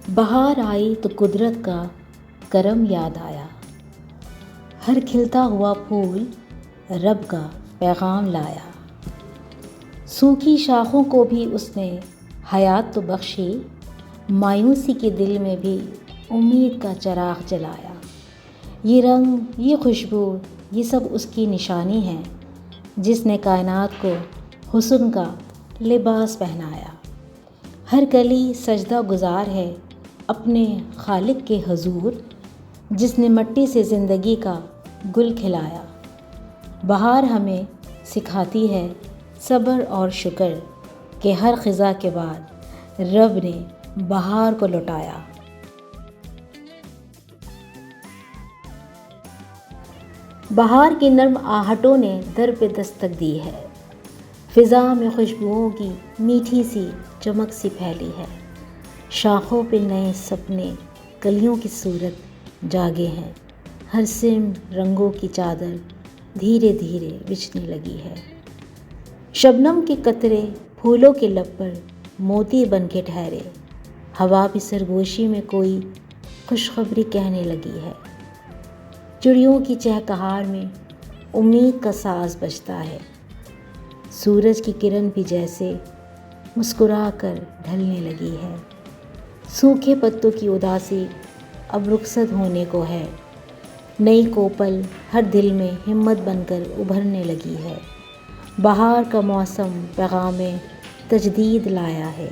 بہار آئی تو قدرت کا کرم یاد آیا، ہر کھلتا ہوا پھول رب کا پیغام لایا۔ سوکھی شاخوں کو بھی اس نے حیات تو بخشی، مایوسی کے دل میں بھی امید کا چراغ جلایا۔ یہ رنگ، یہ خوشبو، یہ سب اس کی نشانی ہے، جس نے کائنات کو حسن کا لباس پہنایا۔ ہر کلی سجدہ گزار ہے اپنے خالق کے حضور، جس نے مٹی سے زندگی کا گل کھلایا۔ بہار ہمیں سکھاتی ہے صبر اور شکر، کہ ہر خزاں کے بعد رب نے بہار کو لوٹایا۔ بہار کی نرم آہٹوں نے در پہ دستک دی ہے، فضا میں خوشبوؤں کی میٹھی سی چمک سی پھیلی ہے۔ شاخوں پہ نئے سپنے، کلیوں کی صورت جاگے ہیں، ہر سمت رنگوں کی چادر دھیرے دھیرے بچھنے لگی ہے۔ شبنم کے قطرے پھولوں کے لب پر موتی بن کے ٹھہرے، ہوا بھی سرگوشی میں کوئی خوشخبری کہنے لگی ہے۔ چڑیوں کی چہچہار میں امید کا ساز بجتا ہے، سورج کی کرن بھی جیسے مسکرا کر ڈھلنے لگی ہے۔ سوکھے پتوں کی اداسی اب رخصت ہونے کو ہے، نئی کوپل ہر دل میں ہمت بن کر ابھرنے لگی ہے۔ بہار کا موسم پیغام تجدید لایا ہے،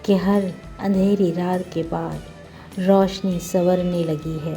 کہ ہر اندھیری رات کے بعد روشنی سنورنے لگی ہے۔